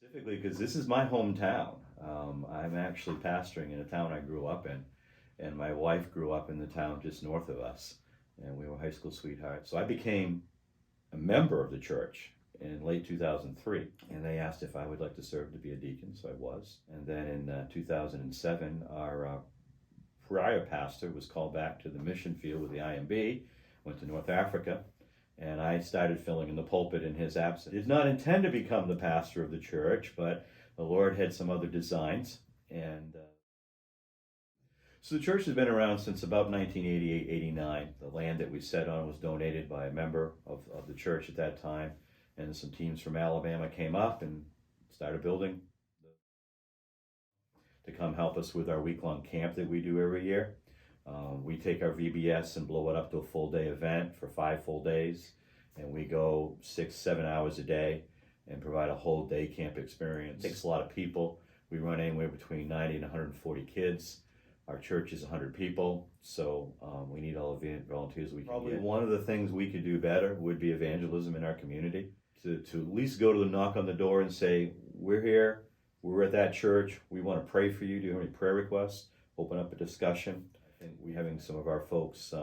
Specifically, because this is my hometown. I'm actually pastoring in a town I grew up in, and my wife grew up in the town just north of us, and we were high school sweethearts. So I became a member of the church in late 2003, and they asked if I would like to serve to be a deacon, so I was. And then in 2007, our prior pastor was called back to the mission field with the IMB, went to North Africa, and I started filling in the pulpit in his absence. Did not intend to become the pastor of the church, but the Lord had some other designs, and so the church has been around since about 1988-89. The land that we sat on was donated by a member of the church at that time, and some teams from Alabama came up and started building to come help us with our week-long camp that we do every year. We take our VBS and blow it up to a full-day event for 5 full days, and we go 6-7 hours a day and provide a whole day camp experience. It takes a lot of people. We run anywhere between 90 and 140 kids. Our church is 100 people, so we need all the volunteers we can get. Probably one of the things we could do better would be evangelism in our community, to at least go to the knock on the door and say, we're here, we're at that church, we want to pray for you. Do you have any prayer requests? Open up a discussion. I think we having some of our folks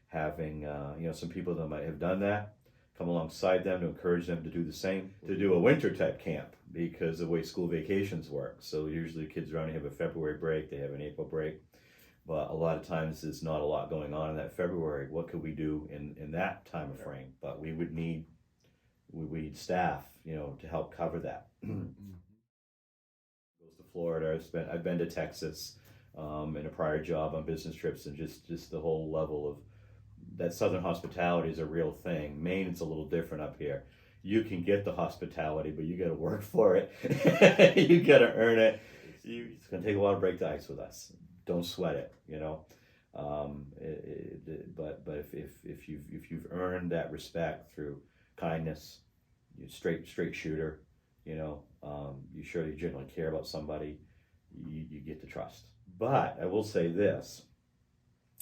having some people that might have done that, come alongside them to encourage them to do the same, to do a winter type camp because of the way school vacations work. So usually kids only have a February break, they have an April break, but a lot of times there's not a lot going on in that February. What could we do in that time of frame? But we need staff, to help cover that. Goes to Florida. I've been to Texas in a prior job on business trips, and just the whole level of that Southern hospitality is a real thing. Maine, it's a little different up here. You can get the hospitality, but you got to work for it. You got to earn it. It's going to take a while to break the ice with us. Don't sweat it, But if you've earned that respect through kindness, you straight shooter, you surely genuinely care about somebody, you get the trust. But I will say this,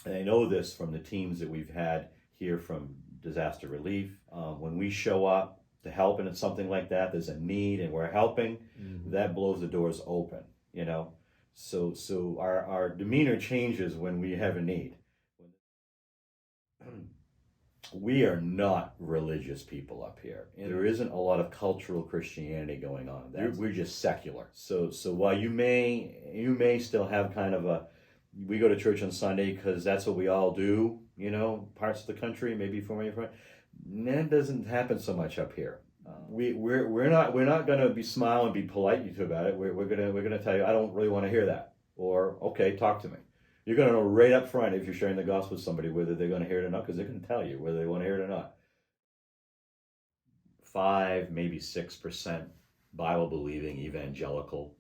and I know this from the teams that we've had here from disaster relief. When we show up to help in something like that, there's a need and we're helping, that blows the doors open, So our demeanor changes when we have a need. We are not religious people up here. There isn't a lot of cultural Christianity going on. We're just secular. So while you may still have kind of we go to church on Sunday because that's what we all do, parts of the country, maybe from where you're from. That doesn't happen so much up here. We're not going to be smile and be polite to about it. We're gonna tell you, I don't really want to hear that, or okay, talk to me. You're going to know right up front if you're sharing the gospel with somebody whether they're going to hear it or not, because they're going to tell you whether they want to hear it or not. 5, maybe 6% Bible believing evangelical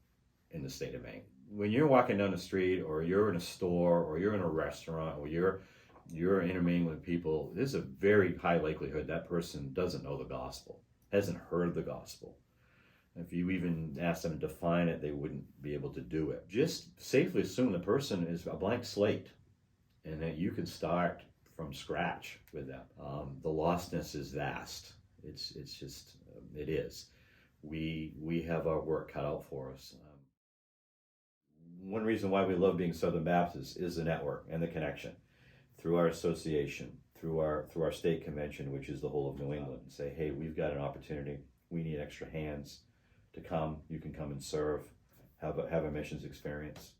in the state of Maine. When you're walking down the street, or you're in a store, or you're in a restaurant, or you're intermingling with people, there's a very high likelihood that person doesn't know the gospel, hasn't heard the gospel. If you even ask them to define it, they wouldn't be able to do it. Just safely assume the person is a blank slate, and that you can start from scratch with them. The lostness is vast. It's just, it is. We have our work cut out for us. One reason why we love being Southern Baptist is the network and the connection through our association, through our state convention, which is the whole of New England. Say, hey, we've got an opportunity. We need extra hands to come. You can come and serve, have a missions experience.